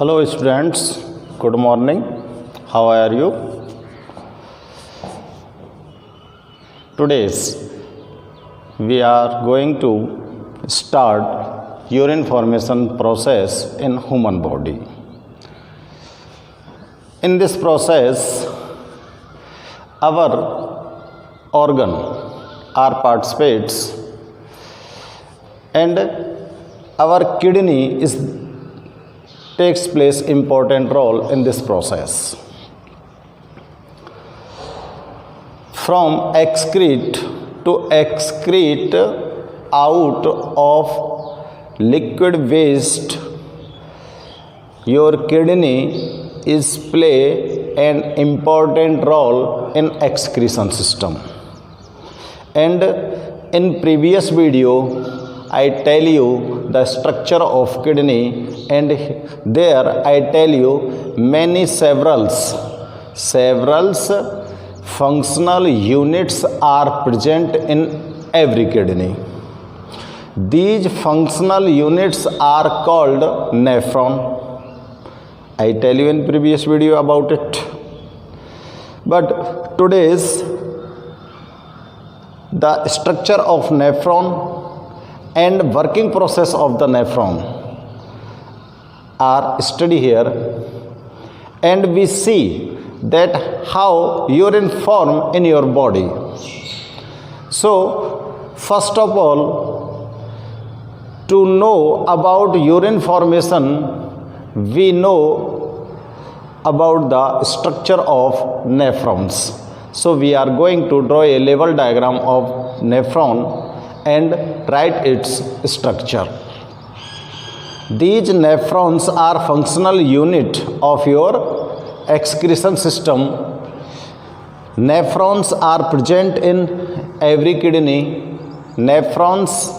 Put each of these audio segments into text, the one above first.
Hello students, good morning. How are you? Today's we are going to start urine formation process in human body. In this process, our organ are participates and our kidney takes place important role in this process. From excrete to excrete out of liquid waste, your kidney is play an important role in excretion system. And in previous video I tell you the structure of kidney, and there I tell you several functional units are present in every kidney. These functional units are called nephron. I tell you in previous video about it. But today's the structure of nephron and working process of the nephron are studied here, and we see that how urine form in your body. So first of all, to know about urine formation, we know about the structure of nephrons. So we are going to draw a level diagram of nephron and write its structure. These nephrons are functional unit of your excretion system. Nephrons are present in every kidney. Nephrons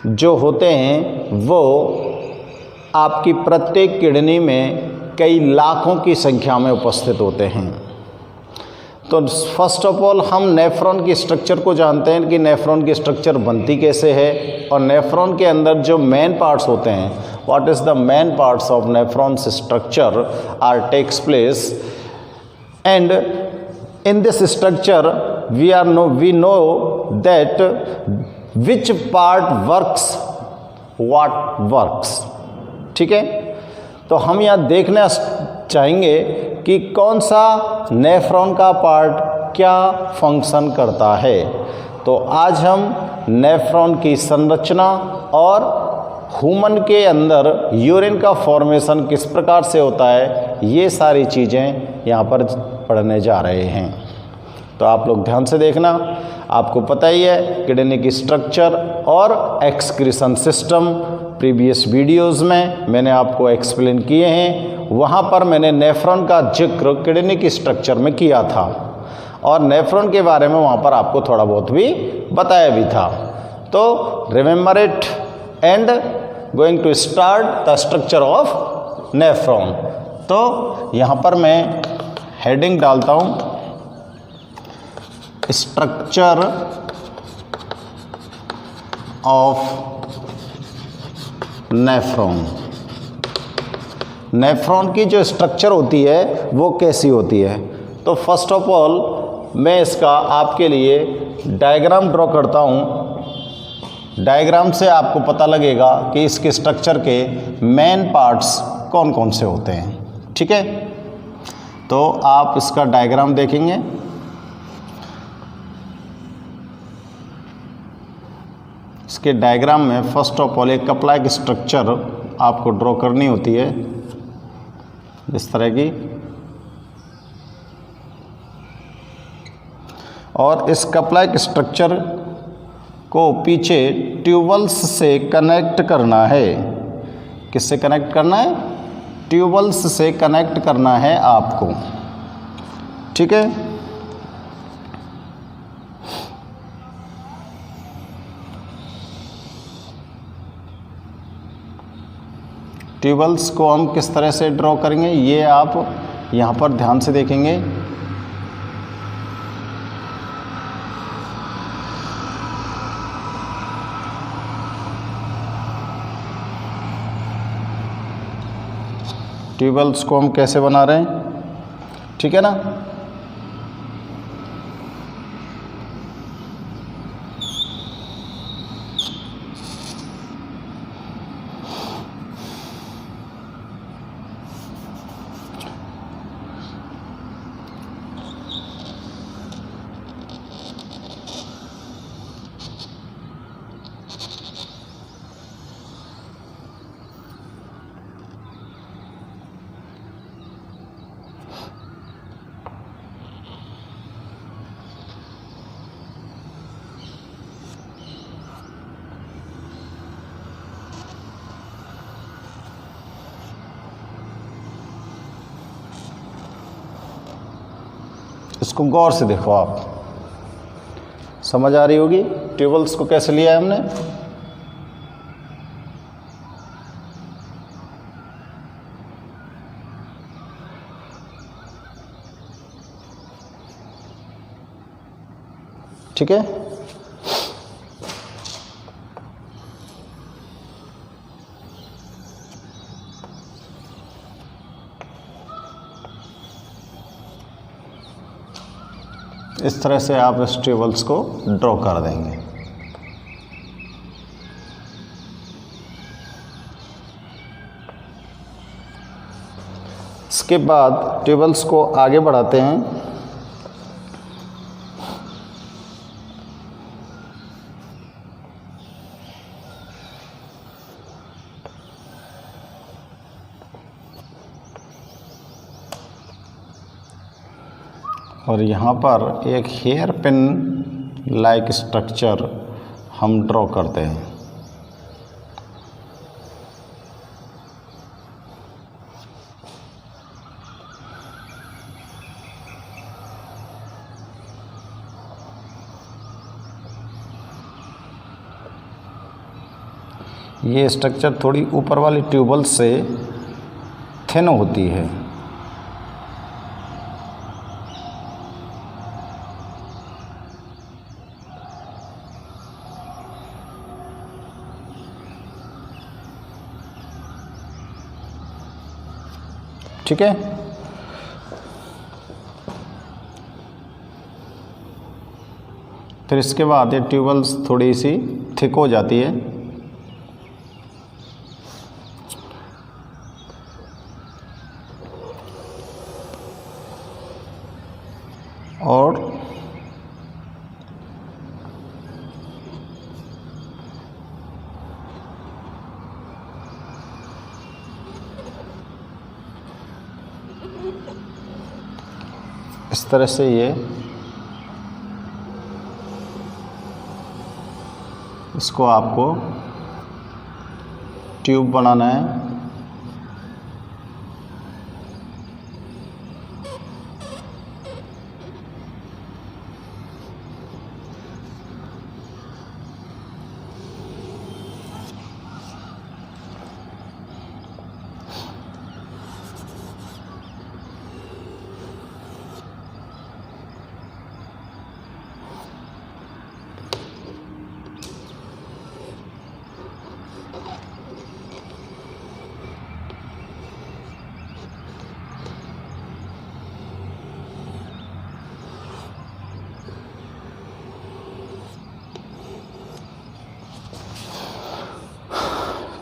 जो होते हैं वो आपकी प्रत्येक kidney में कई लाखों की संख्या में उपस्थित होते हैं. तो फर्स्ट ऑफ ऑल हम नेफ्रॉन की स्ट्रक्चर को जानते हैं कि नेफ्रॉन की स्ट्रक्चर बनती कैसे है, और नेफ्रॉन के अंदर जो मेन पार्ट्स होते हैं, what is the main parts of nephrons structure are takes place, and in this structure we know that which part works what works. ठीक है, तो हम यहाँ देखना चाहेंगे कि कौन सा नेफ्रॉन का पार्ट क्या फंक्शन करता है. तो आज हम नेफ्रॉन की संरचना और ह्यूमन के अंदर यूरिन का फॉर्मेशन किस प्रकार से होता है, ये सारी चीज़ें यहाँ पर पढ़ने जा रहे हैं. तो आप लोग ध्यान से देखना. आपको पता ही है किडनी की स्ट्रक्चर और एक्सक्रीशन सिस्टम प्रीवियस वीडियोस में मैंने आपको एक्सप्लेन किए हैं. वहाँ पर मैंने नेफ्रॉन का जिक्र किडनी की स्ट्रक्चर में किया था, और नेफ्रॉन के बारे में वहाँ पर आपको थोड़ा बहुत भी बताया भी था. तो remember it and going to start the structure of nephron. तो यहाँ पर मैं हेडिंग डालता हूँ, स्ट्रक्चर ऑफ नेफ्रॉन. नेफ्रॉन की जो स्ट्रक्चर होती है वो कैसी होती है. तो फर्स्ट ऑफ ऑल मैं इसका आपके लिए डायग्राम ड्रॉ करता हूँ. डायग्राम से आपको पता लगेगा कि इसके स्ट्रक्चर के मेन पार्ट्स कौन कौन से होते हैं. ठीक है, तो आप इसका डायग्राम देखेंगे. इसके डायग्राम में फर्स्ट ऑफ ऑल एक कपड़ा की स्ट्रक्चर आपको ड्रॉ करनी होती है इस तरह की, और इस कपड़ा के स्ट्रक्चर को पीछे ट्यूबल्स से कनेक्ट करना है. किससे कनेक्ट करना है? ट्यूबल्स से कनेक्ट करना है आपको. ठीक है, ट्यूबल्स को हम किस तरह से ड्रॉ करेंगे ये आप यहाँ पर ध्यान से देखेंगे. ट्यूबवेल्स को हम कैसे बना रहे हैं, ठीक है ना। इसको गौर से देखो, आप समझ आ रही होगी ट्यूबवेल्स को कैसे लिया है हमने। ठीक है, इस तरह से आप इस ट्यूबवेल्स को ड्रॉ कर देंगे। इसके बाद ट्यूबवेल्स को आगे बढ़ाते हैं। और यहाँ पर एक हेयर पिन लाइक स्ट्रक्चर हम ड्रॉ करते हैं। ये स्ट्रक्चर थोड़ी ऊपर वाली ट्यूबवेल से थिन होती है। ठीक है, फिर इसके बाद ये ट्यूबवेल्स थोड़ी सी थिक हो जाती है। और इस तरह से ये इसको आपको ट्यूब बनाना है।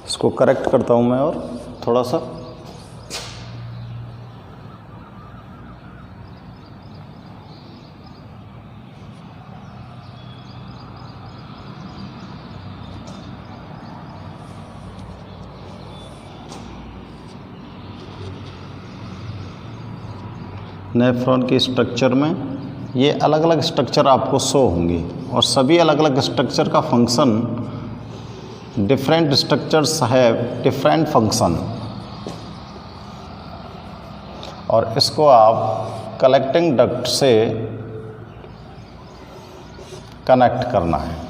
इसको करेक्ट करता हूँ मैं और थोड़ा सा। नेफ्रॉन की स्ट्रक्चर में ये अलग अलग स्ट्रक्चर आपको शो होंगे और सभी अलग अलग स्ट्रक्चर का function, different structures have different function, और इसको आप कलेक्टिंग डक्ट से कनेक्ट करना है।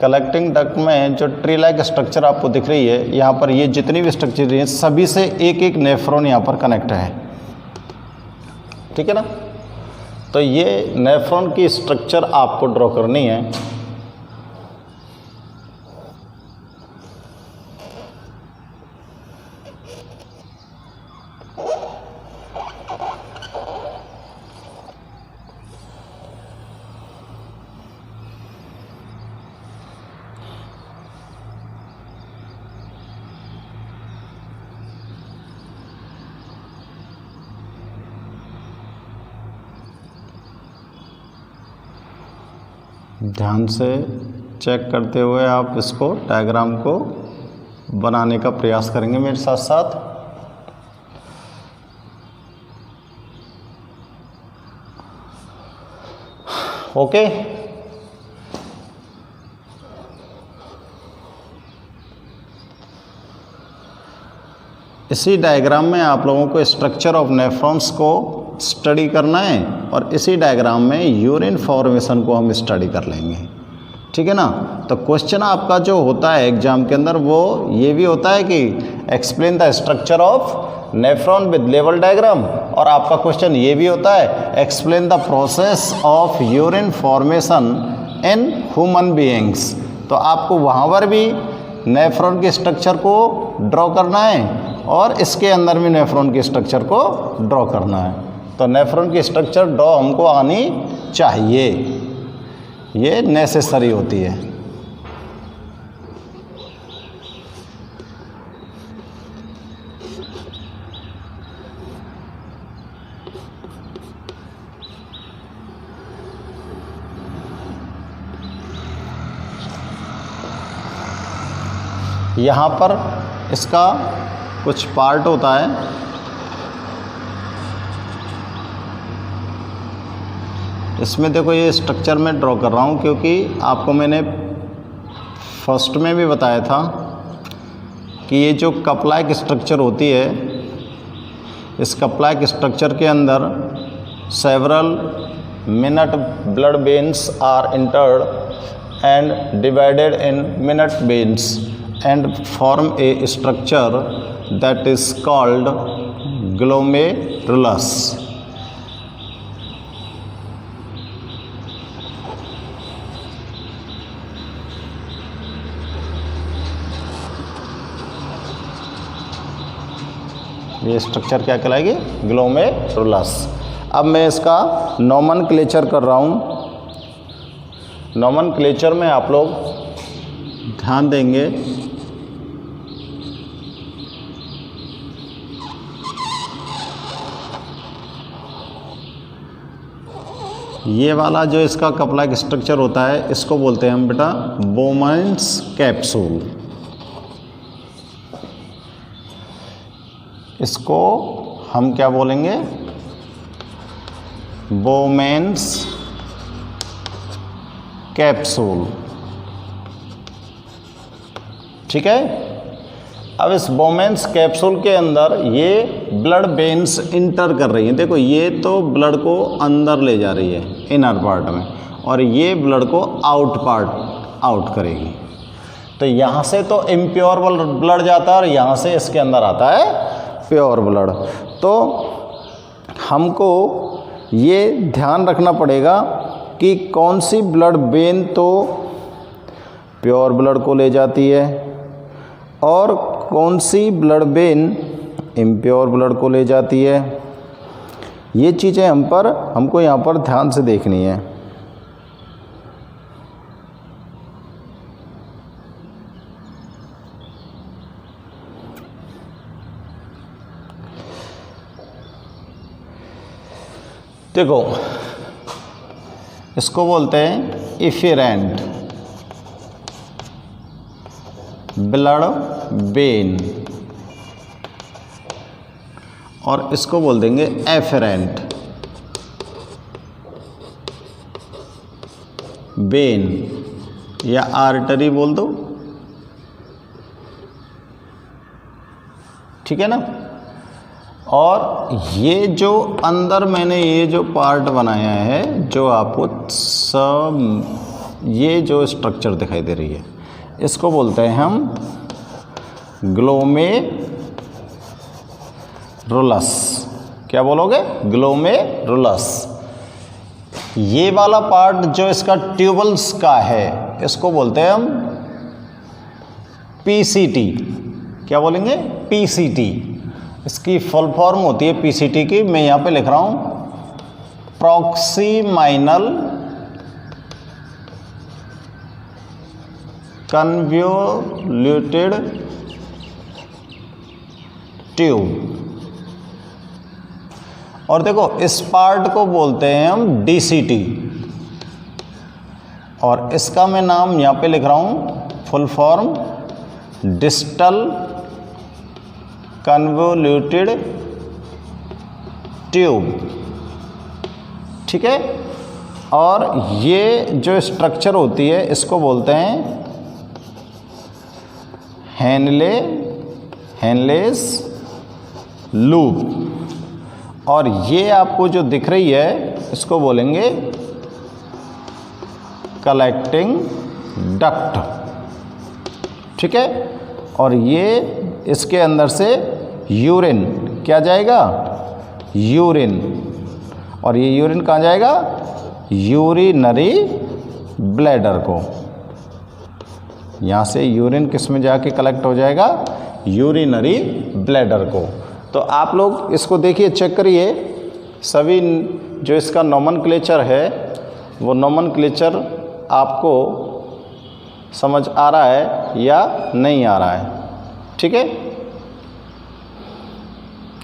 कलेक्टिंग डक्ट में जो ट्री लाइक स्ट्रक्चर आपको दिख रही है, यहाँ पर ये जितनी भी स्ट्रक्चर हैं सभी से एक एक नेफ्रॉन यहाँ पर कनेक्ट है। ठीक है ना। तो ये नेफ्रॉन की स्ट्रक्चर आपको ड्रॉ करनी है। ध्यान से चेक करते हुए आप इसको डायग्राम को बनाने का प्रयास करेंगे मेरे साथ साथ। ओके, इसी डायग्राम में आप लोगों को स्ट्रक्चर ऑफ नेफ्रॉन्स को स्टडी करना है और इसी डायग्राम में यूरिन फॉर्मेशन को हम स्टडी कर लेंगे, ठीक है ना। तो क्वेश्चन आपका जो होता है एग्जाम के अंदर वो ये भी होता है कि explain the structure of nephron with level diagram, और आपका क्वेश्चन ये भी होता है explain the process of urine formation in human beings. तो आपको वहाँ पर भी नेफ्रॉन के स्ट्रक्चर को ड्रॉ करना है और इसके अंदर भी नेफ्रॉन के स्ट्रक्चर को ड्रॉ करना है। तो नेफ्रॉन की स्ट्रक्चर ड्रॉ हमको आनी चाहिए, ये नेसेसरी होती है। यहाँ पर इसका कुछ पार्ट होता है, इसमें देखो ये स्ट्रक्चर मैं ड्रॉ कर रहा हूँ क्योंकि आपको मैंने फर्स्ट में भी बताया था कि ये जो कप लाइक स्ट्रक्चर होती है, इस कप लाइक स्ट्रक्चर के अंदर several minute blood veins are entered and divided in minute veins and form a structure that is called glomerulus. ये स्ट्रक्चर क्या कहलाएगी? ग्लोमेरुलस। अब मैं इसका नोमेनक्लेचर कर रहा हूँ। नोमेनक्लेचर में आप लोग ध्यान देंगे ये वाला जो इसका कप लाइक स्ट्रक्चर होता है इसको बोलते हैं हम बेटा बोमेन्स कैप्सूल। इसको हम क्या बोलेंगे? बोमेन्स कैप्सूल, ठीक है। अब इस बोमेन्स कैप्सूल के अंदर ये ब्लड वेन्स इंटर कर रही हैं। देखो ये तो ब्लड को अंदर ले जा रही है इनर पार्ट में, और ये ब्लड को आउट करेगी। तो यहाँ से तो इम्प्योर ब्लड जाता है और यहाँ से इसके अंदर आता है प्योर ब्लड। तो हमको ये ध्यान रखना पड़ेगा कि कौन सी ब्लड वेन तो प्योर ब्लड को ले जाती है और कौन सी ब्लड वेन इम्प्योर ब्लड को ले जाती है। ये चीज़ें हमको यहाँ पर ध्यान से देखनी है। देखो इसको बोलते हैं इफेरेंट ब्लड वेन और इसको बोल देंगे एफेरेंट वेन या आर्टरी बोल दो, ठीक है ना। और ये जो अंदर मैंने ये जो पार्ट बनाया है, जो आपको सब ये जो स्ट्रक्चर दिखाई दे रही है, इसको बोलते हैं हम ग्लोमेरुलस। क्या बोलोगे? ग्लोमेरुलस। ये वाला पार्ट जो इसका ट्यूबल्स का है इसको बोलते हैं हम पीसीटी। क्या बोलेंगे? पीसीटी। इसकी फुल फॉर्म होती है पीसीटी की, मैं यहाँ पे लिख रहा हूँ प्रॉक्सिमाइनल कन्वोल्यूटेड ट्यूब। और देखो इस पार्ट को बोलते हैं हम डीसीटी, और इसका मैं नाम यहाँ पे लिख रहा हूँ full form distal convoluted tube. ठीक है। और ये जो स्ट्रक्चर होती है इसको बोलते हैं हेनलेस लूप, और ये आपको जो दिख रही है इसको बोलेंगे कलेक्टिंग डक्ट। ठीक है। और ये इसके अंदर से यूरिन क्या जाएगा? यूरिन। और ये यूरिन कहाँ जाएगा? यूरिनरी ब्लैडर को। यहाँ से यूरिन किस में जाके कलेक्ट हो जाएगा? यूरिनरी ब्लैडर को। तो आप लोग इसको देखिए, चेक करिए, सभी जो इसका नोमेनक्लेचर है वो नोमेनक्लेचर आपको समझ आ रहा है या नहीं आ रहा है। ठीक है।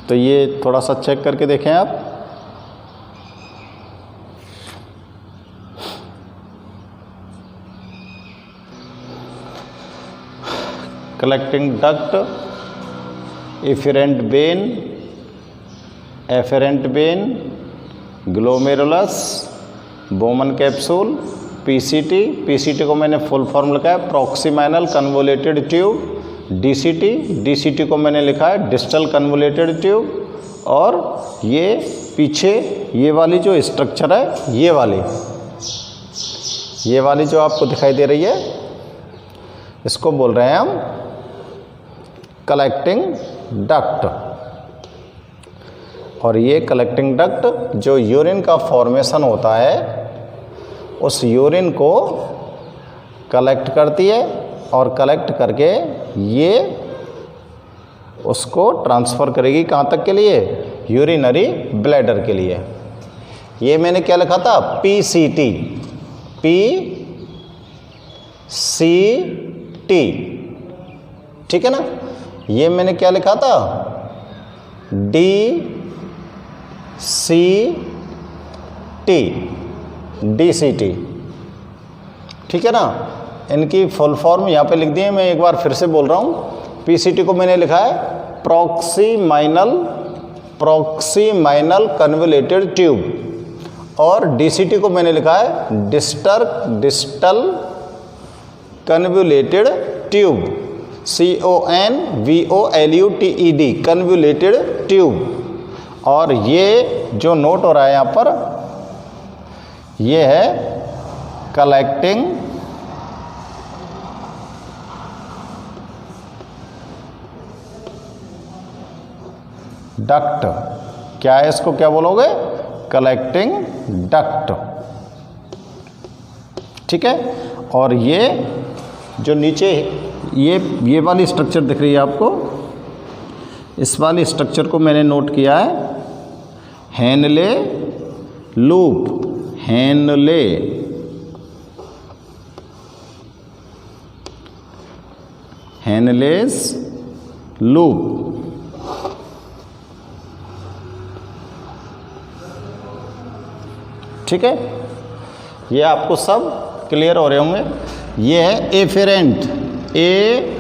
तो ये थोड़ा सा चेक करके देखें आप। Collecting duct, efferent when, glomerulus, Bowman capsule, PCT को मैंने फुल फॉर्म लिखा है प्रॉक्सिमाइनल कन्वोल्यूटेड ट्यूब, डीसीटी को मैंने लिखा है डिस्टल कन्वोल्यूटेड ट्यूब, और ये पीछे ये वाली जो स्ट्रक्चर है ये वाली जो आपको दिखाई दे रही है इसको बोल रहे हैं हम कलेक्टिंग डक्ट। और ये कलेक्टिंग डक्ट जो यूरिन का फॉर्मेशन होता है उस यूरिन को कलेक्ट करती है, और कलेक्ट करके ये उसको ट्रांसफ़र करेगी कहाँ तक के लिए? यूरिनरी ब्लैडर के लिए। ये मैंने क्या लिखा था? पीसीटी। ठीक है ना। ये मैंने क्या लिखा था? डीसीटी। ठीक है ना। इनकी फुल फॉर्म यहाँ पे लिख दी है, मैं एक बार फिर से बोल रहा हूँ। पीसीटी को मैंने लिखा है प्रॉक्सिमाइनल कन्वोल्यूटेड ट्यूब, और डीसीटी को मैंने लिखा है distal convoluted tube, CONVOLUTED convoluted tube. और ये जो नोट हो रहा है यहाँ पर ये है कलेक्टिंग डक्ट। क्या है इसको क्या बोलोगे? Collecting duct. ठीक है। और ये जो नीचे ये वाली स्ट्रक्चर दिख रही है आपको, इस वाली स्ट्रक्चर को मैंने नोट किया है हेनले लूप। Henle's loop. ठीक है। ये आपको सब क्लियर हो रहे होंगे। ये है एफेरेंट, AFFERENT,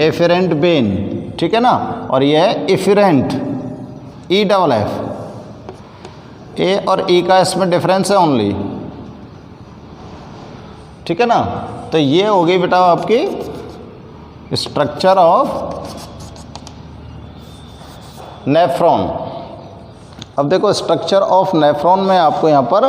एफेरेंट वेन। ठीक है ना। और ये है इफेरेंट, EFF। ए और ई का इसमें डिफरेंस है ओनली। ठीक है ना। तो ये हो गई बेटा आपकी स्ट्रक्चर ऑफ नेफ्रॉन। अब देखो स्ट्रक्चर ऑफ नेफ्रॉन में आपको यहाँ पर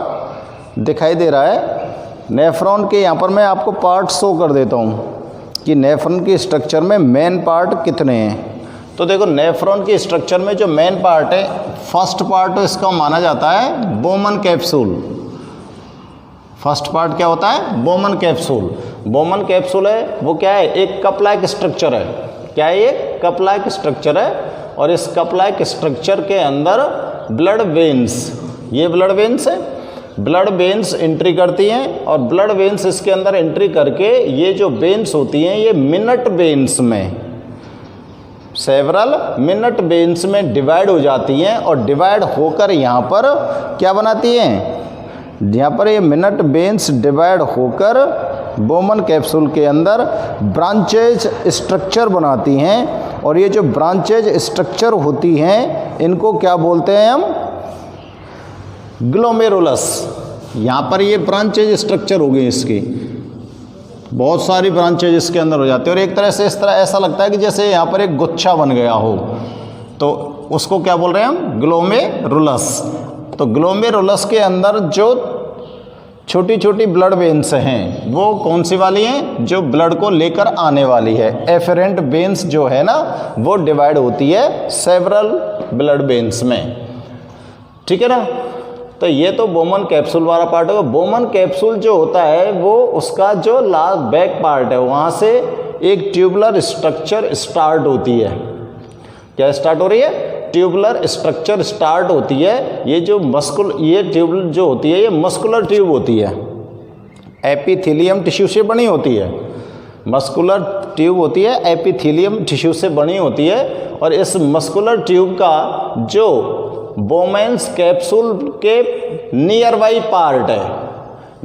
दिखाई दे रहा है। नेफ्रॉन के यहाँ पर मैं आपको पार्ट शो कर देता हूँ कि नेफ्रॉन के स्ट्रक्चर में मेन पार्ट कितने हैं। तो देखो नेफ्रॉन के स्ट्रक्चर में जो मेन पार्ट है, फर्स्ट पार्ट इसका माना जाता है बोमन कैप्सूल। फर्स्ट पार्ट क्या होता है? Bowman capsule. बोमन कैप्सूल है वो क्या है? एक कप लाइक स्ट्रक्चर है। क्या है? एक कप लाइक स्ट्रक्चर है और इस कप लाइक स्ट्रक्चर के अंदर ब्लड वेन्स, ये ब्लड वेन्स है, ब्लड वेन्स एंट्री करती हैं और ब्लड वेन्स इसके अंदर एंट्री करके ये जो वेन्स होती हैं ये मिनट वेन्स में, सेवरल मिनट वेन्स में डिवाइड हो जाती हैं और डिवाइड होकर यहाँ पर क्या बनाती हैं? यहाँ पर ये मिनट वेन्स डिवाइड होकर बोमन कैप्सूल के अंदर ब्रांचेज स्ट्रक्चर बनाती हैं और ये जो ब्रांचेज स्ट्रक्चर होती हैं इनको क्या बोलते हैं हम? ग्लोमेरुलस। यहाँ पर ये ब्रांचेज स्ट्रक्चर हो गई, इसकी बहुत सारी ब्रांचेज इसके अंदर हो जाती है और एक तरह से इस तरह ऐसा लगता है कि जैसे यहाँ पर एक गुच्छा बन गया हो, तो उसको क्या बोल रहे हैं हम? ग्लोमेरुलस। तो ग्लोमेरुलस के अंदर जो छोटी छोटी ब्लड वेन्स हैं वो कौन सी वाली हैं? जो ब्लड को लेकर आने वाली है। एफरेंट वेन्स जो है ना वो डिवाइड होती है सेवरल ब्लड वेन्स में, ठीक है ना। तो ये तो बोमन कैप्सूल वाला पार्ट है। बोमन कैप्सूल जो होता है वो उसका जो लास्ट बैक पार्ट है वहाँ से एक ट्यूबुलर स्ट्रक्चर स्टार्ट होती है। क्या स्टार्ट हो रही है? ट्यूबुलर स्ट्रक्चर स्टार्ट होती है। ये जो ये ट्यूब जो होती है ये मस्कुलर ट्यूब होती है, एपिथेलियम टिश्यू से बनी होती है। मस्कुलर ट्यूब होती है, एपिथेलियम टिश्यू से बनी होती है और इस मस्कुलर ट्यूब का जो बोमेन्स कैप्सूल के नियर बाई पार्ट है,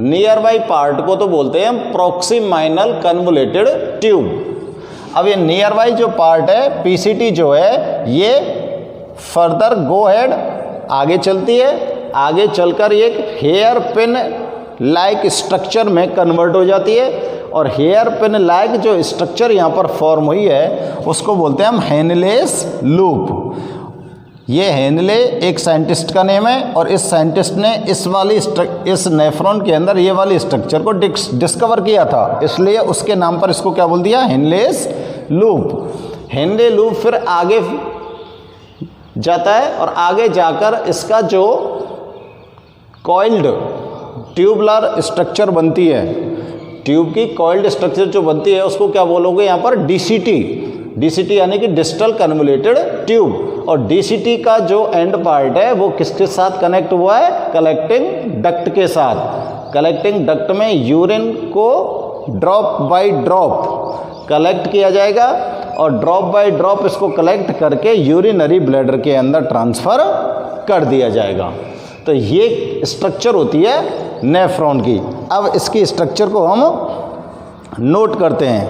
नियर बाई पार्ट को तो बोलते हैं हम प्रोक्सिमाइनल कन्वोलेटेड ट्यूब। अब ये नियर बाई जो पार्ट है, पीसीटी जो है, ये फर्दर गो हेड आगे चलती है, आगे चलकर एक हेयर पिन लाइक स्ट्रक्चर में कन्वर्ट हो जाती है और हेयर पिन लाइक जो स्ट्रक्चर यहाँ पर फॉर्म हुई है उसको बोलते हैं हम हेनलेस लूप। ये हेनले एक साइंटिस्ट का नेम है और इस साइंटिस्ट ने इस नेफ्रॉन के अंदर ये वाली स्ट्रक्चर को डिस्कवर किया था, इसलिए उसके नाम पर इसको क्या बोल दिया? Henle's loop. हेनले लूप फिर आगे जाता है और आगे जाकर इसका जो कॉइल्ड ट्यूबुलर स्ट्रक्चर बनती है, ट्यूब की कॉइल्ड स्ट्रक्चर जो बनती है उसको क्या बोलोगे यहाँ पर? डीसीटी। डीसीटी यानी कि डिस्टल कन्वोलेटेड ट्यूब। और डीसीटी का जो एंड पार्ट है वो किसके साथ कनेक्ट हुआ है? कलेक्टिंग डक्ट के साथ। कलेक्टिंग डक्ट में यूरिन को ड्रॉप बाय ड्रॉप कलेक्ट किया जाएगा और ड्रॉप बाय ड्रॉप इसको कलेक्ट करके यूरिनरी ब्लैडर के अंदर ट्रांसफ़र कर दिया जाएगा। तो ये स्ट्रक्चर होती है नेफ्रॉन की। अब इसकी स्ट्रक्चर को हम नोट करते हैं,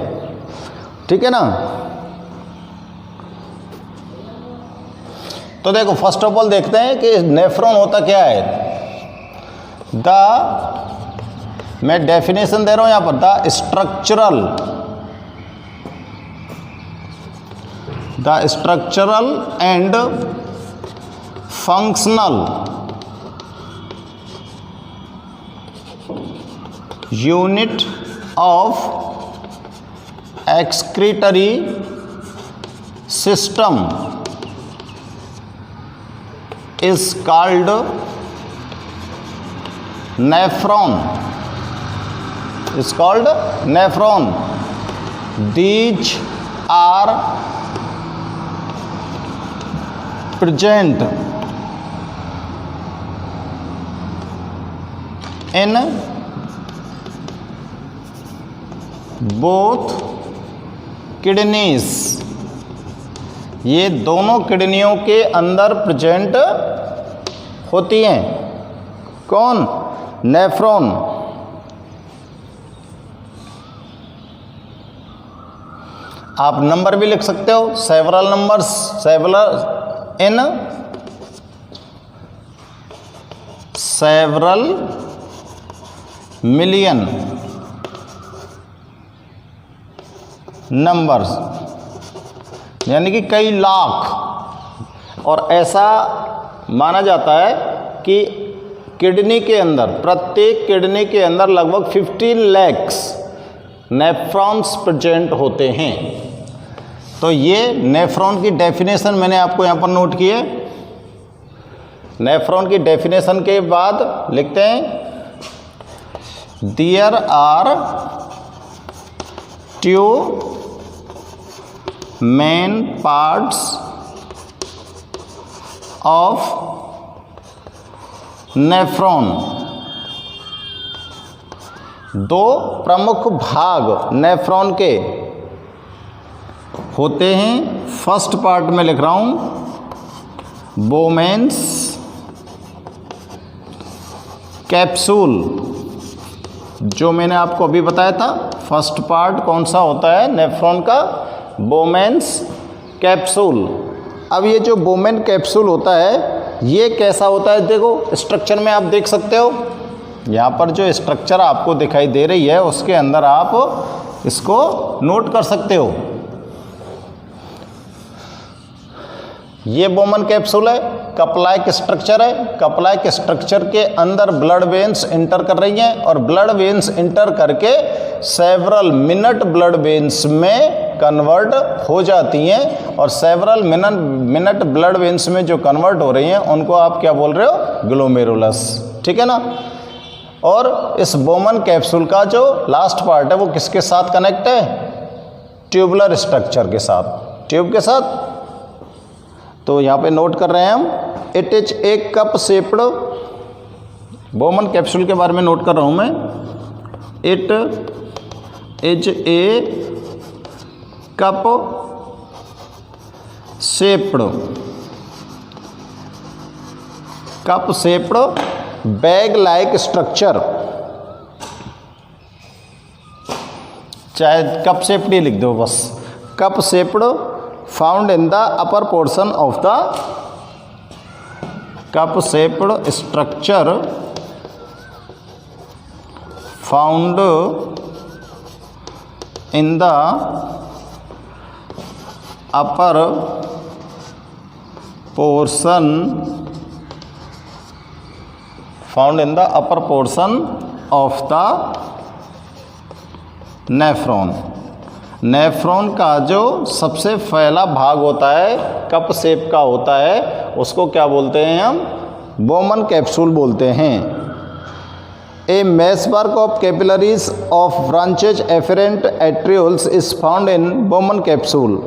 ठीक है ना। तो देखो फर्स्ट ऑफ ऑल देखते हैं कि नेफ्रॉन होता क्या है। मैं डेफिनेशन दे रहा हूं यहां पर, the structural and functional unit of excretory system is called nephron. Is called nephron. These are present in both kidneys. ये दोनों किडनियों के अंदर प्रेजेंट होती हैं। कौन? नेफ्रॉन। आप नंबर भी लिख सकते हो, several numbers, several in several million numbers, यानी कि कई लाख। और ऐसा माना जाता है कि किडनी के अंदर, प्रत्येक किडनी के अंदर लगभग 15 lakhs नेफ्रॉन्स प्रेजेंट होते हैं। तो ये नेफ्रॉन की डेफिनेशन मैंने आपको यहाँ पर नोट की है। नेफ्रॉन की डेफिनेशन के बाद लिखते हैं there are two main parts of nephron, दो प्रमुख भाग नेफ्रॉन के होते हैं। फर्स्ट पार्ट में लिख रहा हूं बोमेन्स कैप्सूल, जो मैंने आपको अभी बताया था। फर्स्ट पार्ट कौन सा होता है नेफ्रॉन का? Bowman's capsule. अब ये जो बोमेन कैप्सूल होता है ये कैसा होता है? देखो स्ट्रक्चर में आप देख सकते हो, यहाँ पर जो स्ट्रक्चर आपको दिखाई दे रही है उसके अंदर आप इसको नोट कर सकते हो। ये बोमन कैप्सूल है, कप लाइक स्ट्रक्चर है। कप लाइक स्ट्रक्चर के अंदर ब्लड वेन्स इंटर कर रही हैं और ब्लड वेन्स इंटर करके सेवरल मिनट ब्लड वेन्स में कन्वर्ट हो जाती हैं और सेवरल मिनट ब्लड वेन्स में जो कन्वर्ट हो रही हैं उनको आप क्या बोल रहे हो? ग्लोमेरुलस। ठीक है ना। और इस बोमन कैप्सूल का जो लास्ट पार्ट है वो किसके साथ कनेक्ट है? ट्यूबुलर स्ट्रक्चर के साथ, ट्यूब के साथ। तो यहाँ पे नोट कर रहे हैं हम it is a cup shaped, Bowman capsule के बारे में नोट कर रहा हूँ मैं। It is a cup shaped, cup shaped bag like structure, चाहे कप शेप्ड ही लिख दो बस। Cup shaped found in the upper portion of the, cup shaped structure found in the upper portion, found in the upper portion of the nephron. Nephron का जो सबसे फैला भाग होता है, कप शेप का होता है, उसको क्या बोलते हैं हम? बोमन कैप्सूल बोलते हैं। A meshwork of capillaries of branches efferent arterioles is found in Bowman capsule.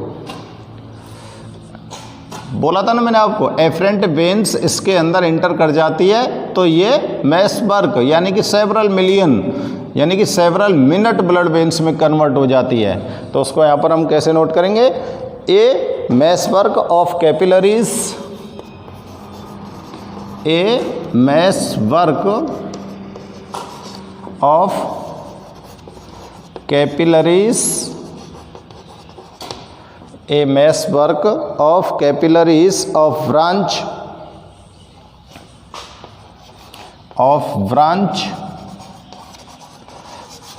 बोला था ना मैंने आपको, एफरेंट वेन्स इसके अंदर इंटर कर जाती है तो ये मेशवर्क यानी कि सेवरल मिलियन यानी कि सेवरल मिनट ब्लड वेन्स में कन्वर्ट हो जाती है। तो उसको यहाँ पर हम कैसे नोट करेंगे? A meshwork of capillaries, a meshwork of capillaries, a meshwork of capillaries of branch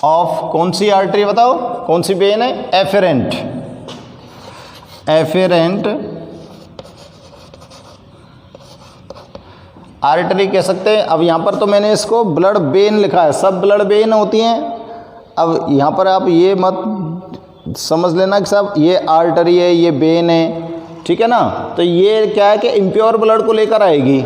of कौन सी आर्टरी बताओ? कौन सी वेन है? एफेरेंट, एफेरेंट आर्टरी कह सकते हैं। अब यहाँ पर तो मैंने इसको ब्लड वेन लिखा है, सब ब्लड वेन होती हैं। अब यहाँ पर आप ये मत समझ लेना कि साहब ये आर्टरी है, ये वेन है, ठीक है ना। तो ये क्या है कि इम्प्योर ब्लड को लेकर आएगी,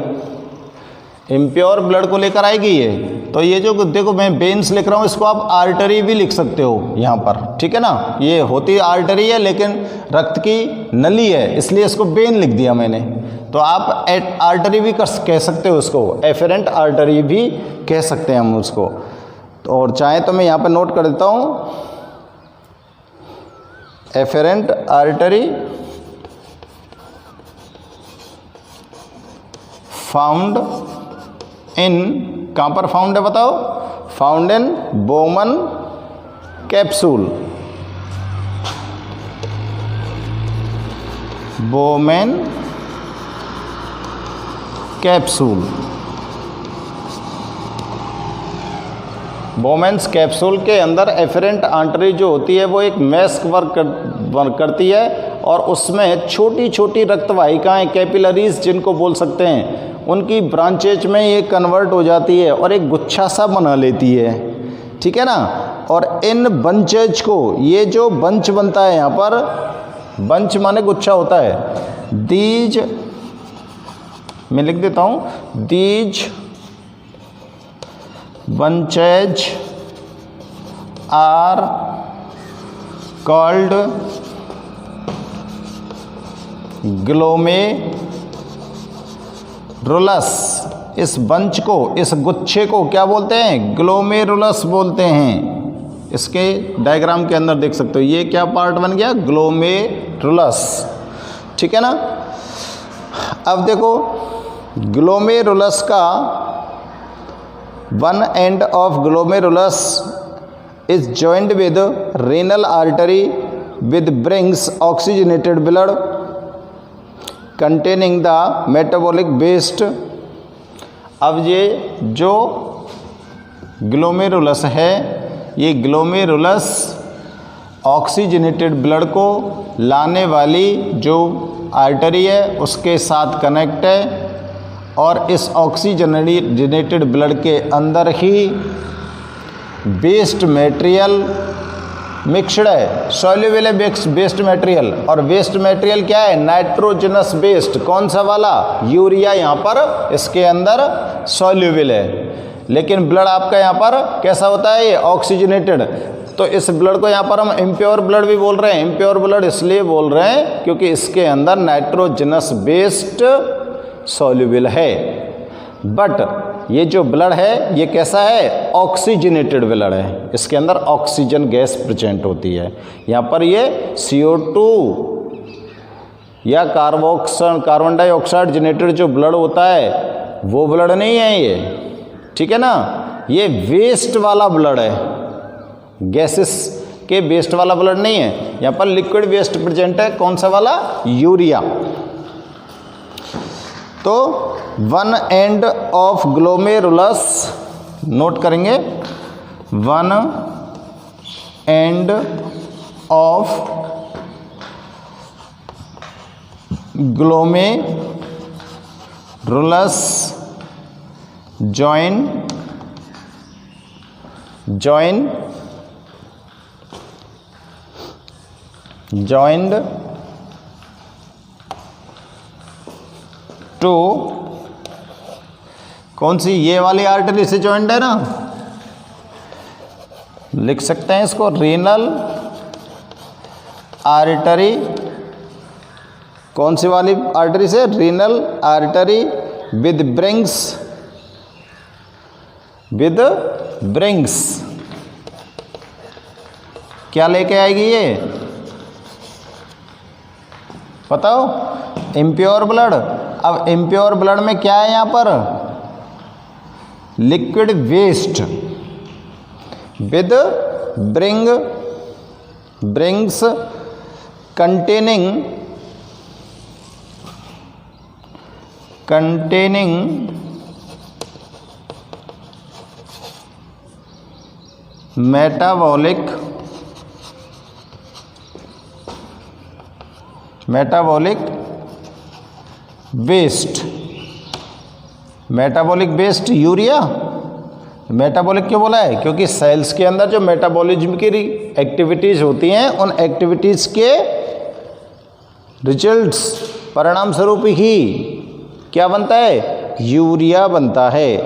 इम्प्योर ब्लड को लेकर आएगी ये। तो ये जो देखो मैं वेन्स लिख रहा हूँ इसको आप आर्टरी भी लिख सकते हो यहाँ पर, ठीक है ना। ये होती आर्टरी है लेकिन रक्त की नली है, इसलिए इसको वेन लिख दिया मैंने। तो आप आर्टरी भी कह सकते हो इसको, एफेरेंट आर्टरी भी कह सकते हैं हम उसको। और चाहे तो मैं यहाँ पर नोट कर देता हूँ, एफेरेंट आर्टरी फाउंड इन, कहाँ पर फाउंड है बताओ? Found in Bowman capsule, Bowman capsule. Bowman's capsule के अंदर एफरेंट आर्टरी जो होती है वो एक मैस्क वर्क करती है और उसमें छोटी छोटी रक्त वाहिकाएँ, कैपिलरीज जिनको बोल सकते हैं, उनकी ब्रांचेज में ये कन्वर्ट हो जाती है और एक गुच्छा सा बना लेती है, ठीक है ना। और इन बंचेज को, ये जो बंच बनता है यहाँ पर, बंच माने गुच्छा होता है, दीज, मैं लिख देता हूँ, these bunches are called glomerulus. इस बंच को, इस गुच्छे को क्या बोलते हैं? ग्लोमेरुलस बोलते हैं। इसके डायग्राम के अंदर देख सकते हो, ये क्या पार्ट बन गया? ग्लोमेरुलस, ठीक है ना। अब देखो, ग्लोमेरुलस का one end of glomerulus is joined with renal artery with brings oxygenated blood containing the metabolic waste. अब ये जो ग्लोमेरुलस है, ये ग्लोमेरुलस ऑक्सीजनेटेड ब्लड को लाने वाली जो आर्टरी है उसके साथ कनेक्ट है, और इस ऑक्सीजनेटेड ब्लड के अंदर ही वेस्ट मटेरियल मिक्सड है, सॉल्युबल है वेस्ट मटेरियल। और वेस्ट मटेरियल क्या है? Nitrogenous waste. कौन सा वाला? यूरिया यहाँ पर इसके अंदर सॉल्युबल है। लेकिन ब्लड आपका यहाँ पर कैसा होता है? ये ऑक्सीजनेटेड। तो इस ब्लड को यहाँ पर हम इम्प्योर ब्लड भी बोल रहे हैं। इम्प्योर ब्लड इसलिए बोल रहे हैं क्योंकि इसके अंदर नाइट्रोजनस वेस्ट सॉल्युबल है। बट ये जो ब्लड है ये कैसा है? ऑक्सीजनेटेड ब्लड है, इसके अंदर ऑक्सीजन गैस प्रेजेंट होती है। यहाँ पर ये CO2 या कार्बन डाइऑक्साइड जनरेटेड जो ब्लड होता है वो ब्लड नहीं है ये, ठीक है ना। ये वेस्ट वाला ब्लड है, गैसेस के वेस्ट वाला ब्लड नहीं है। यहाँ पर लिक्विड वेस्ट प्रेजेंट है। कौन सा वाला? यूरिया। तो one end of glomerulus, note करेंगे, one end of glomerulus joined to, कौन सी? ये वाली आर्टरी से जॉइंट है ना, लिख सकते हैं इसको रीनल आर्टरी। कौन सी वाली आर्टरी से? Renal artery with brings. क्या लेके आएगी ये? बताओ। Impure blood. अब इम्प्योर ब्लड में क्या है यहाँ पर? Liquid waste with brings containing metabolic waste. Metabolic waste urea. Metabolic क्यों बोला है? क्योंकि सेल्स के अंदर जो मेटाबॉलिज्म की एक्टिविटीज़ होती हैं उन एक्टिविटीज़ के रिजल्ट्स, परिणाम स्वरूप ही क्या बनता है? यूरिया बनता है,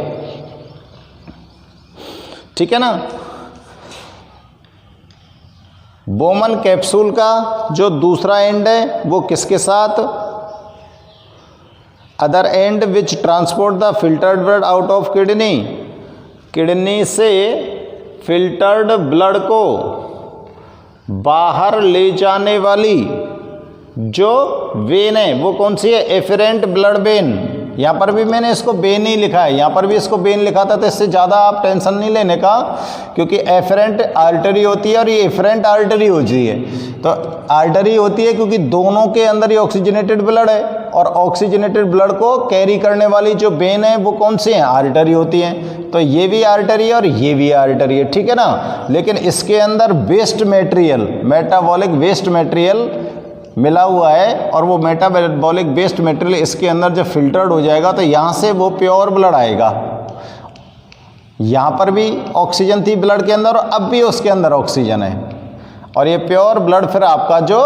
ठीक है ना। बोमन कैप्सूल का जो दूसरा एंड है वो किसके साथ? Other and which transport the filtered blood out of kidney. Kidney से फिल्टर्ड ब्लड को बाहर ले जाने वाली जो वेन है वो कौन सी है? Efferent blood vein. यहाँ पर भी मैंने इसको वेन ही लिखा है, यहाँ पर भी इसको वेन लिखा था, तो इससे ज़्यादा आप टेंशन नहीं लेने का, क्योंकि एफरेंट आर्टरी होती है और ये एफरेंट आर्टरी होती है। तो आर्टरी होती है क्योंकि दोनों के अंदर ही ऑक्सीजनेटेड ब्लड है, और ऑक्सीजनेटेड ब्लड को कैरी करने वाली जो वेन है वो कौन सी है? आर्टरी होती है। तो ये भी आर्टरी है और ये भी आर्टरी है, ठीक है ना। लेकिन इसके अंदर waste material, metabolic waste material मिला हुआ है और वो मेटाबॉलिक वेस्ट मटेरियल इसके अंदर जब फिल्टर्ड हो जाएगा तो यहाँ से वो प्योर ब्लड आएगा। यहाँ पर भी ऑक्सीजन थी ब्लड के अंदर और अब भी उसके अंदर ऑक्सीजन है, और ये प्योर ब्लड फिर आपका जो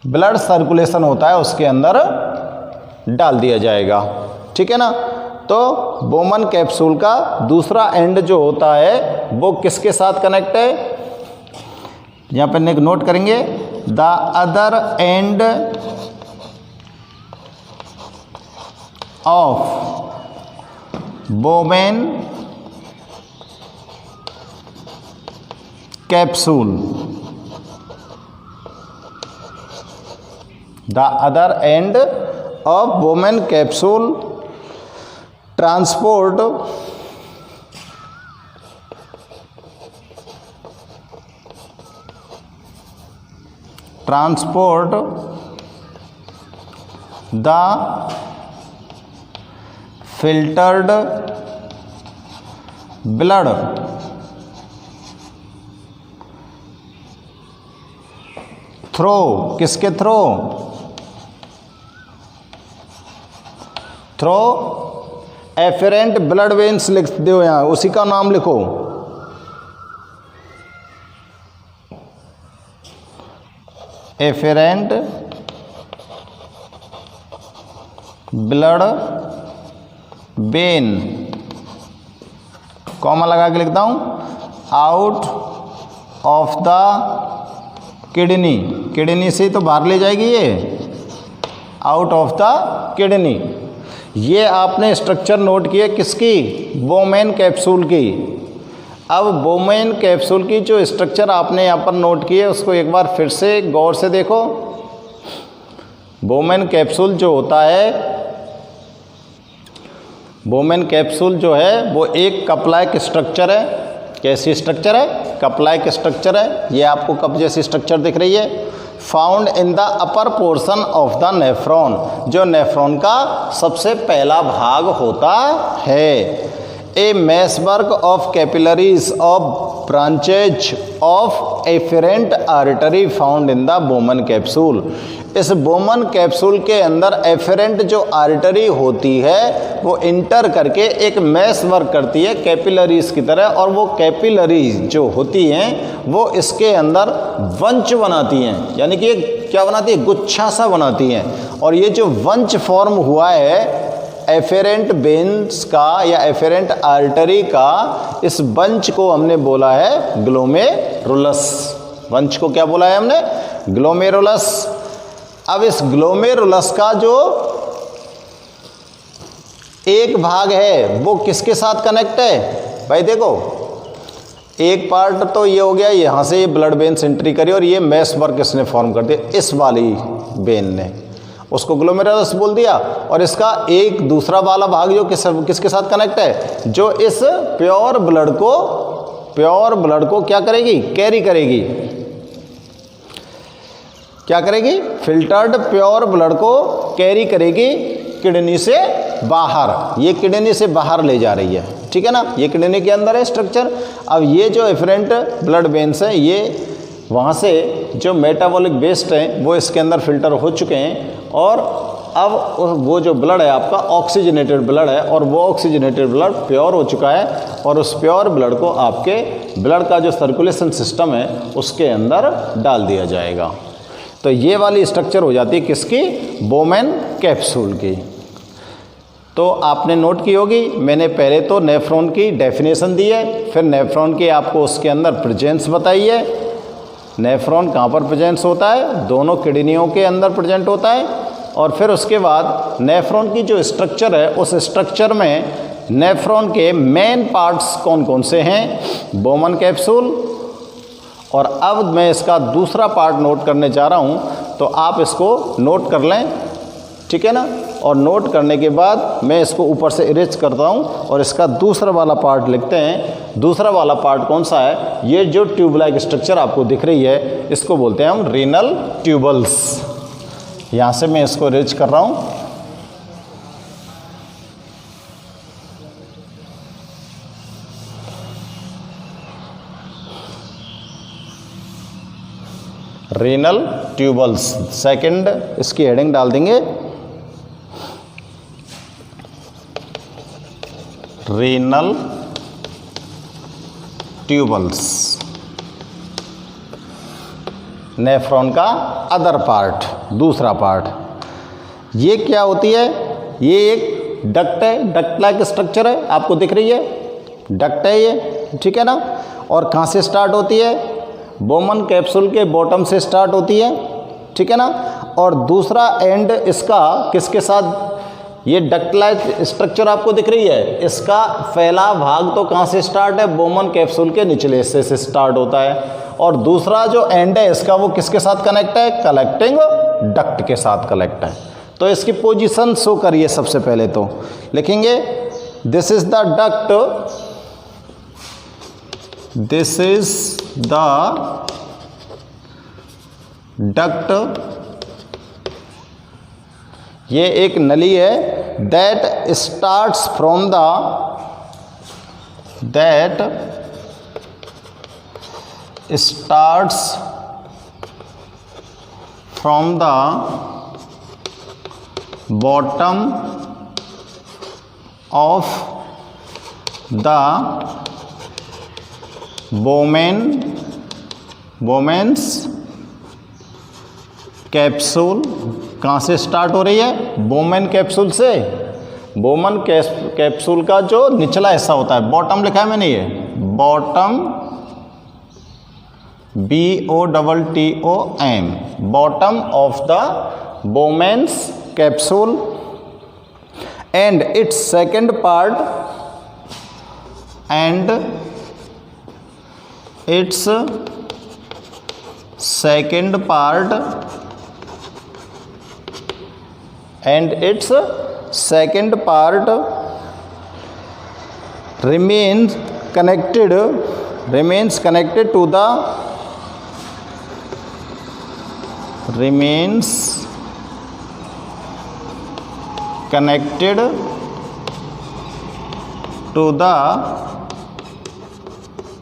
ब्लड सर्कुलेशन होता है उसके अंदर डाल दिया जाएगा। ठीक है ना। तो बोमन कैप्सूल का दूसरा एंड जो होता है वो किसके साथ कनेक्ट है, यहाँ पर नोट करेंगे, the other end of Bowman capsule, the other end of Bowman capsule transport the filtered blood through, किसके through, through efferent blood veins लिख दो, यहाँ उसी का नाम लिखो, एफेरेंट ब्लड वेन, कॉमा लगा के लिखता हूँ, out of the kidney, kidney से तो बाहर ले जाएगी ये, आउट ऑफ द किडनी। ये आपने स्ट्रक्चर नोट किए किसकी, बोमेन कैप्सूल की। अब बोमेन कैप्सूल की जो स्ट्रक्चर आपने यहाँ पर नोट किए उसको एक बार फिर से गौर से देखो। बोमेन कैप्सूल जो होता है, बोमेन कैप्सूल जो है वो एक कप लाइक स्ट्रक्चर है। कैसी स्ट्रक्चर है, कप लाइक स्ट्रक्चर है। ये आपको कप जैसी स्ट्रक्चर दिख रही है। Found in the upper portion of the nephron, जो नेफ्रॉन का सबसे पहला भाग होता है। A meshwork of capillaries of branches of efferent artery found in the Bowman capsule. इस बोमन कैप्सूल के अंदर एफेरेंट जो आर्टरी होती है वो इंटर करके एक मैश वर्क करती है कैपिलरीज की तरह, और वो कैपिलरीज जो होती हैं वो इसके अंदर वंच बनाती हैं, यानी कि क्या बनाती है, गुच्छा सा बनाती हैं। और ये जो वंच फॉर्म हुआ है एफेरेंट वेन्स का या एफेरेंट आर्टरी का, इस वंच को हमने बोला है ग्लोमेरुलस। वंच को क्या बोला है हमने, ग्लोमेरुलस। अब इस ग्लोमेरुलस का जो एक भाग है वो किसके साथ कनेक्ट है भाई, देखो एक पार्ट तो ये हो गया, यहाँ से ये ब्लड वेन्स एंट्री करी और ये मैश वर्क इसने फॉर्म कर दिया, इस वाली वेन ने, उसको ग्लोमेरुलस बोल दिया। और इसका एक दूसरा वाला भाग जो किसके साथ कनेक्ट है, जो इस प्योर ब्लड को क्या करेगी, कैरी करेगी, क्या करेगी, फिल्टर्ड प्योर ब्लड को कैरी करेगी किडनी से बाहर। ये किडनी से बाहर ले जा रही है, ठीक है ना, ये किडनी के अंदर है स्ट्रक्चर। अब ये जो एफरेंट ब्लड वेन्स हैं ये वहाँ से जो मेटाबॉलिक वेस्ट है वो इसके अंदर फिल्टर हो चुके हैं, और अब वो जो ब्लड है आपका ऑक्सीजनेटेड ब्लड है, और वो ऑक्सीजनेटेड ब्लड प्योर हो चुका है, और उस प्योर ब्लड को आपके ब्लड का जो सर्कुलेशन सिस्टम है उसके अंदर डाल दिया जाएगा। तो ये वाली स्ट्रक्चर हो जाती है किसकी, बोमेन कैप्सूल की। तो आपने नोट की होगी, मैंने पहले तो नेफ्रॉन की डेफिनेशन दी है, फिर नेफ्रॉन की आपको उसके अंदर प्रेजेंस बताई है। नेफ्रॉन कहाँ पर प्रेजेंस होता है, दोनों किडनियों के अंदर प्रेजेंट होता है। और फिर उसके बाद नेफ्रॉन की जो स्ट्रक्चर है उस स्ट्रक्चर में नेफ्रॉन के मेन पार्ट्स कौन कौन से हैं, बोमन कैप्सूल। और अब मैं इसका दूसरा पार्ट नोट करने जा रहा हूँ, तो आप इसको नोट कर लें, ठीक है ना। और नोट करने के बाद मैं इसको ऊपर से इरेज करता हूँ और इसका दूसरा वाला पार्ट लिखते हैं। दूसरा वाला पार्ट कौन सा है, ये जो ट्यूब लाइक स्ट्रक्चर आपको दिख रही है इसको बोलते हैं हम रीनल ट्यूबल्स। यहाँ से मैं इसको इरेज कर रहा हूँ। Renal tubules. सेकंड इसकी हेडिंग डाल देंगे रीनल ट्यूबल्स। नेफ्रॉन का अदर पार्ट, दूसरा पार्ट। ये क्या होती है? ये एक डक्ट है, डक्ट लाइक स्ट्रक्चर है, आपको दिख रही है, डक्ट है ये, ठीक है ना। और कहाँ से स्टार्ट होती है? बोमन कैप्सूल के बॉटम से स्टार्ट होती है, ठीक है ना। और दूसरा एंड इसका किसके साथ? ये डक्ट लाइक स्ट्रक्चर आपको दिख रही है, इसका पहला भाग तो कहाँ से स्टार्ट है? बोमन कैप्सूल के निचले हिस्से से स्टार्ट होता है। और दूसरा जो एंड है इसका, वो किसके साथ कनेक्ट है? कलेक्टिंग डक्ट के साथ कलेक्ट है। तो इसकी पोजीशन शो करिए। सबसे पहले तो लिखेंगे this is the duct, this is the duct. ये एक नली है that starts from the, that starts from the bottom of the Bowman's capsule. कहाँ से स्टार्ट हो रही है? बोमेन कैप्सूल से। बोमन कैप्सूल का जो निचला हिस्सा होता है, बॉटम लिखा है मैंने, ये bottom, BOTTOM, bottom of the Bowman's capsule. And it's second part, and it's second part, and its second part remains connected to the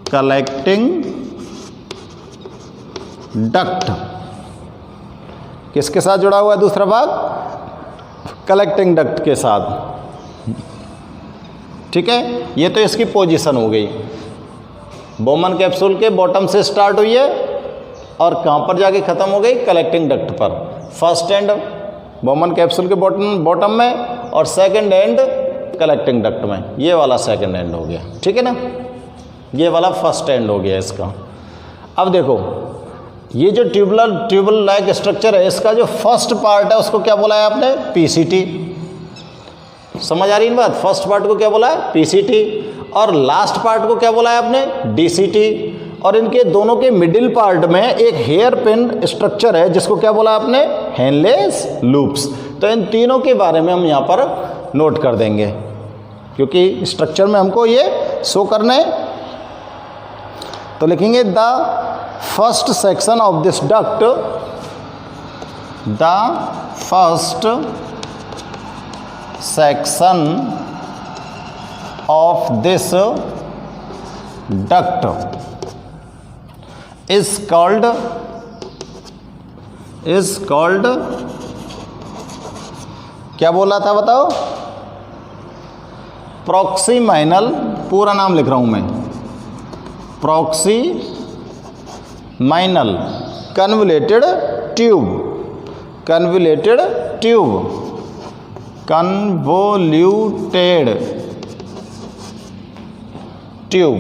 collecting duct। किसके साथ जुड़ा हुआ है दूसरा भाग? कलेक्टिंग डक्ट के साथ, ठीक है। ये तो इसकी पोजीशन हो गई। बोमन कैप्सूल के बॉटम से स्टार्ट हुई है और कहाँ पर जाके ख़त्म हो गई? कलेक्टिंग डक्ट पर। फर्स्ट एंड बोमन कैप्सूल के बॉटम में और सेकंड एंड कलेक्टिंग डक्ट में। ये वाला सेकंड एंड हो गया, ठीक है ना। ये वाला फर्स्ट एंड हो गया इसका। अब देखो, ये जो ट्यूबल लाइक स्ट्रक्चर है, इसका जो फर्स्ट पार्ट है उसको क्या बोला है आपने? PCT। समझ आ रही है बात? फर्स्ट पार्ट को क्या बोला है? PCT। और लास्ट पार्ट को क्या बोला है आपने? DCT। और इनके दोनों के मिडिल पार्ट में एक हेयर पिन स्ट्रक्चर है जिसको क्या बोला आपने? Henle's loops. तो इन तीनों के बारे में हम यहाँ पर नोट कर देंगे क्योंकि स्ट्रक्चर में हमको ये शो करना है। तो लिखेंगे the first section of this duct, the first section of this duct is called क्या बोला था बताओ? प्रॉक्सीमाइनल। पूरा नाम लिख रहा हूं मैं, प्रॉक्सीमाइनल कन्वोल्यूटेड ट्यूब, कन्वोल्यूटेड ट्यूब।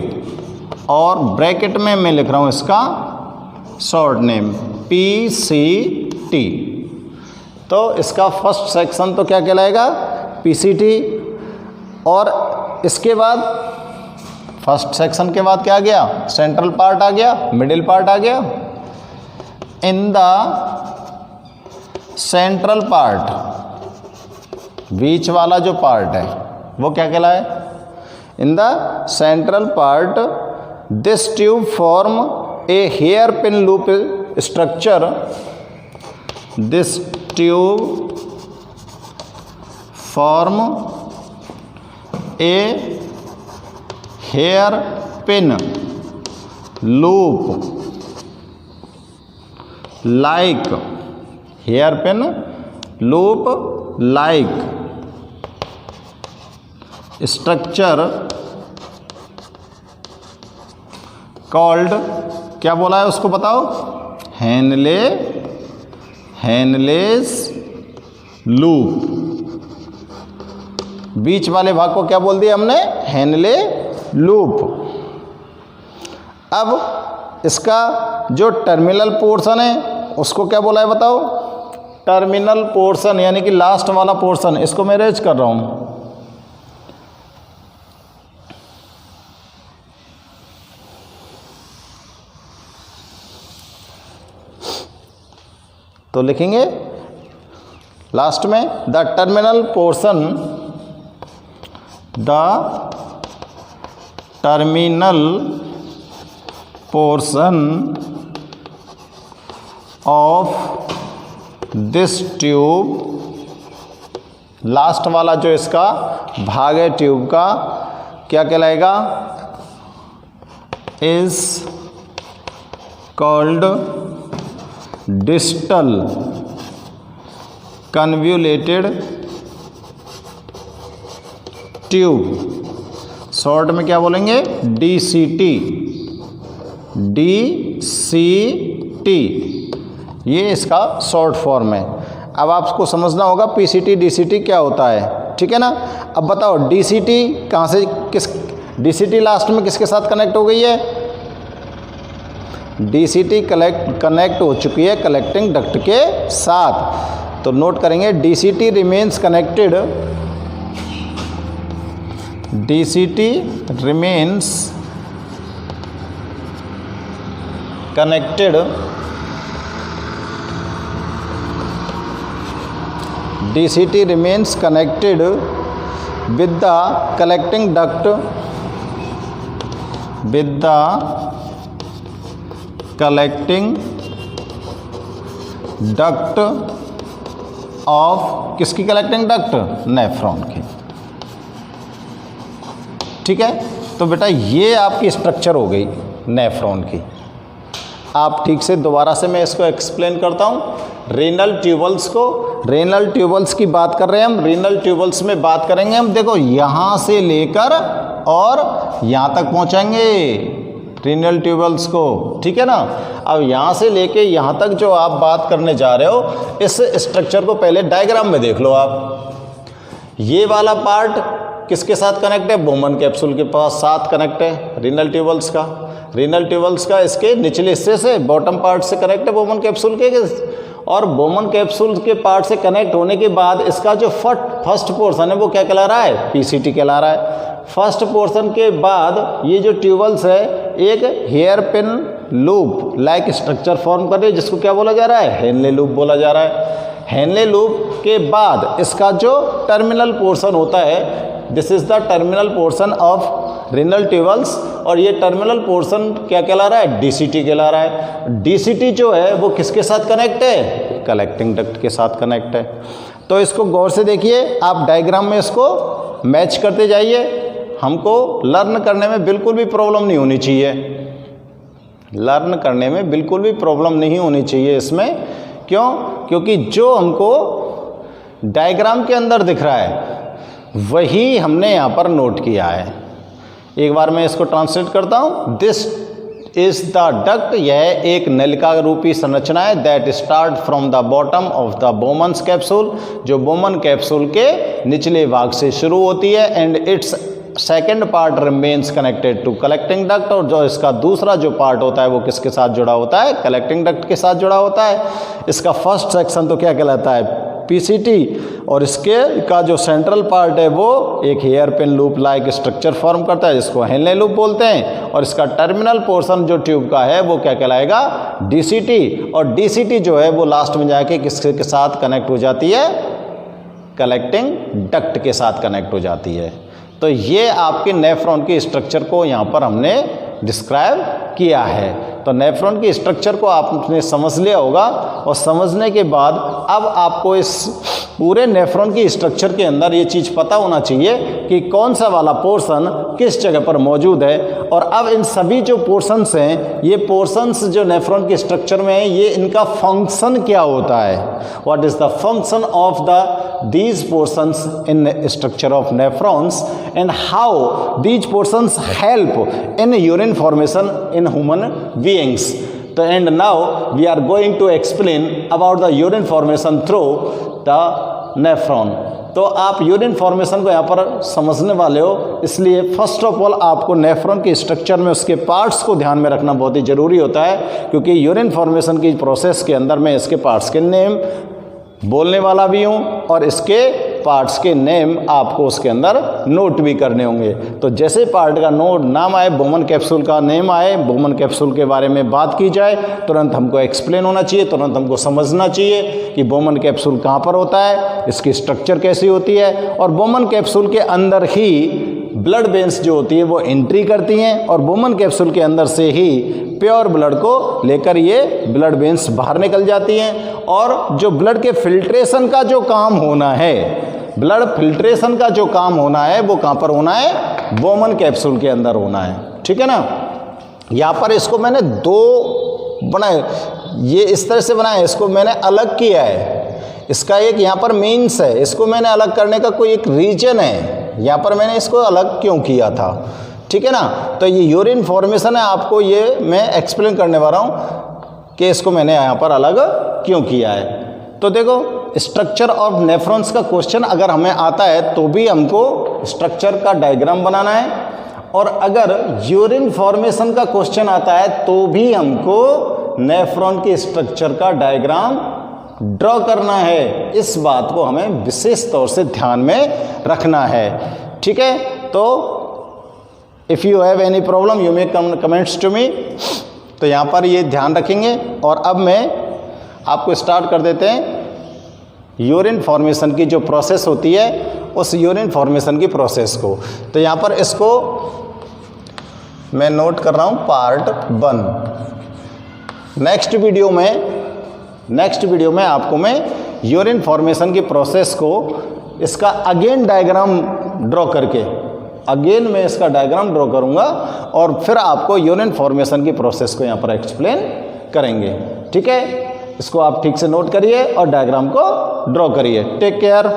और ब्रैकेट में मैं लिख रहा हूं इसका शॉर्ट नेम PCT। तो इसका फर्स्ट सेक्शन तो क्या कहलाएगा? PCT। और इसके बाद फर्स्ट सेक्शन के बाद क्या आ गया? सेंट्रल पार्ट आ गया, मिडिल पार्ट आ गया। इन द सेंट्रल पार्ट, बीच वाला जो पार्ट है वो क्या कहलाए? In the central part this tube form a hairpin loop structure, this tube form a hairpin loop like, hairpin loop like structure called, क्या बोला है उसको बताओ, हेनलेस लूप। बीच वाले भाग को क्या बोल दिया हमने, हेनले लूप। अब इसका जो टर्मिनल पोर्शन है उसको क्या बोला है बताओ, टर्मिनल पोर्शन यानी कि लास्ट वाला पोर्शन, इसको मैं रेज कर रहा हूं। तो लिखेंगे लास्ट में the terminal portion of this tube, last वाला जो इसका भाग है ट्यूब का क्या कहलाएगा, is called distal convoluted tube. Short में क्या बोलेंगे, DCT, ये इसका शॉर्ट फॉर्म है। अब आपको समझना होगा PCT DCT क्या होता है, ठीक है ना। अब बताओ DCT कहाँ से DCT लास्ट में किसके साथ कनेक्ट हो गई है, DCT कनेक्ट हो चुकी है कलेक्टिंग डक्ट के साथ। तो नोट करेंगे DCT remains connected, DCT remains connected with the collecting duct of, किसकी कलेक्टिंग डक्ट, नेफ्रॉन की, ठीक है। तो बेटा ये आपकी स्ट्रक्चर हो गई नेफ्रॉन की। आप ठीक से दोबारा से मैं इसको एक्सप्लेन करता हूँ। रीनल ट्यूबल्स की बात कर रहे हैं हम। रीनल ट्यूबल्स में बात करेंगे हम, देखो यहाँ से लेकर और यहाँ तक पहुँचाएंगे रीनल ट्यूबल्स को, ठीक है ना। अब यहाँ से लेके यहाँ तक जो आप बात करने जा रहे हो, इस स्ट्रक्चर को पहले डायग्राम में देख लो आप। ये वाला पार्ट किसके साथ कनेक्ट है, बोमन कैप्सूल के पास साथ कनेक्ट है रीनल ट्यूबल्स का इसके निचले हिस्से से, बॉटम पार्ट से कनेक्ट है बोमन कैप्सूल के, और बोमन कैप्सूल के पार्ट से कनेक्ट होने के बाद इसका जो फर्स्ट पोर्शन है वो क्या कहला रहा है, PCT कहला रहा है। फर्स्ट पोर्शन के बाद ये जो ट्यूबल्स है एक hairpin loop like structure form कर रही है, जिसको क्या बोला जा रहा है, हेनले लूप बोला जा रहा है। हेनले लूप के बाद इसका जो टर्मिनल पोर्शन होता है, this is the terminal portion of renal tubules, और ये टर्मिनल पोर्शन क्या कहला रहा है, DCT कहला रहा है। DCT जो है वो किसके साथ कनेक्ट है, कलेक्टिंग डक्ट के साथ कनेक्ट है। तो इसको गौर से देखिए, आप डायग्राम में इसको मैच करते जाइए। हमको लर्न करने में बिल्कुल भी प्रॉब्लम नहीं होनी चाहिए, लर्न करने में बिल्कुल भी प्रॉब्लम नहीं होनी चाहिए इसमें। क्यों, क्योंकि जो हमको डायग्राम के अंदर दिख रहा है वही हमने यहाँ पर नोट किया है। एक बार मैं इसको ट्रांसलेट करता हूँ। दिस इज द डक्ट, यह एक नलिका रूपी संरचना है, that start from the bottom of the Bowman's capsule, जो बोमन कैप्सूल के निचले भाग से शुरू होती है, and it's second part remains connected to collecting duct, और जो इसका दूसरा जो पार्ट होता है वो किसके साथ जुड़ा होता है, कलेक्टिंग डक्ट के साथ जुड़ा होता है। इसका फर्स्ट सेक्शन तो क्या कहलाता है, PCT, और इसके का जो सेंट्रल पार्ट है वो एक hairpin loop like structure form करता है, जिसको हेनले लूप बोलते हैं, और इसका टर्मिनल पोर्शन जो ट्यूब का है वो क्या कहलाएगा, DCT, और DCT जो है वो लास्ट में जाके किसके के साथ कनेक्ट हो जाती है, कलेक्टिंग डक्ट के साथ कनेक्ट हो जाती है। तो ये आपके नेफ्रॉन की स्ट्रक्चर को यहाँ पर हमने डिस्क्राइब किया है। तो नेफ्रॉन की स्ट्रक्चर को आपने समझ लिया होगा, और समझने के बाद अब आपको इस पूरे नेफ्रॉन की स्ट्रक्चर के अंदर ये चीज़ पता होना चाहिए कि कौन सा वाला पोर्शन किस जगह पर मौजूद है। और अब इन सभी जो पोर्शंस हैं, ये पोर्शंस जो नेफ्रॉन के स्ट्रक्चर में हैं, ये इनका फंक्शन क्या होता है, what is the function of these portions in structure of nephrons and how these portions help in urine formation in human beings. So, and now we are going to explain about the urine formation through the nephron. तो आप urine formation को यहाँ पर समझने वाले हो, इसलिए first of all आपको नेफ्रॉन के स्ट्रक्चर में उसके पार्ट्स को ध्यान में रखना बहुत ही ज़रूरी होता है, क्योंकि यूरिन फॉर्मेशन की प्रोसेस के अंदर मैं इसके पार्ट्स के नेम बोलने वाला भी हूँ और इसके पार्ट्स के नेम आपको उसके अंदर नोट भी करने होंगे। तो जैसे पार्ट का नाम आए, बोमन कैप्सूल का नेम आए, बोमन कैप्सूल के बारे में बात की जाए, तुरंत हमको एक्सप्लेन होना चाहिए, तुरंत हमको समझना चाहिए कि बोमन कैप्सूल कहाँ पर होता है, इसकी स्ट्रक्चर कैसी होती है। और बोमन कैप्सूल के अंदर ही ब्लड वेन्स जो होती है वो एंट्री करती हैं और बोमन कैप्सूल के अंदर से ही प्योर ब्लड को लेकर ये ब्लड वेन्स बाहर निकल जाती हैं। और जो ब्लड के फिल्ट्रेशन का जो काम होना है, ब्लड फिल्ट्रेशन का जो काम होना है वो कहाँ पर होना है, बोमन कैप्सूल के अंदर होना है। ठीक है ना। यहाँ पर इसको मैंने दो बनाए, ये इस तरह से बनाया, इसको मैंने अलग किया है। इसका एक यहाँ पर मीन्स है, इसको मैंने अलग करने का कोई एक रीजन है, यहाँ पर मैंने इसको अलग क्यों किया था। ठीक है ना। तो ये यूरिन फॉर्मेशन है, आपको ये मैं एक्सप्लेन करने वाला हूँ कि इसको मैंने यहाँ पर अलग क्यों किया है। तो देखो, स्ट्रक्चर ऑफ नेफ्रॉन्स का क्वेश्चन अगर हमें आता है तो भी हमको स्ट्रक्चर का डायग्राम बनाना है, और अगर यूरिन फॉर्मेशन का क्वेश्चन आता है तो भी हमको नेफ्रॉन के स्ट्रक्चर का डायग्राम ड्रॉ करना है। इस बात को हमें विशेष तौर से ध्यान में रखना है। ठीक है। तो if you have any problem you may comments to me. तो यहाँ पर ये ध्यान रखेंगे। और अब मैं आपको स्टार्ट कर देते हैं यूरिन फॉर्मेशन की जो प्रोसेस होती है, उस यूरिन फॉर्मेशन की प्रोसेस को। तो यहाँ पर इसको मैं नोट कर रहा हूँ पार्ट 1। नेक्स्ट वीडियो में आपको मैं यूरिन फॉर्मेशन की प्रोसेस को इसका अगेन डायग्राम ड्रॉ करके मैं इसका डायग्राम ड्रॉ करूँगा और फिर आपको यूरिन फॉर्मेशन की प्रोसेस को यहाँ पर एक्सप्लेन करेंगे। ठीक है। इसको आप ठीक से नोट करिए और डायग्राम को ड्रॉ करिए। Take care.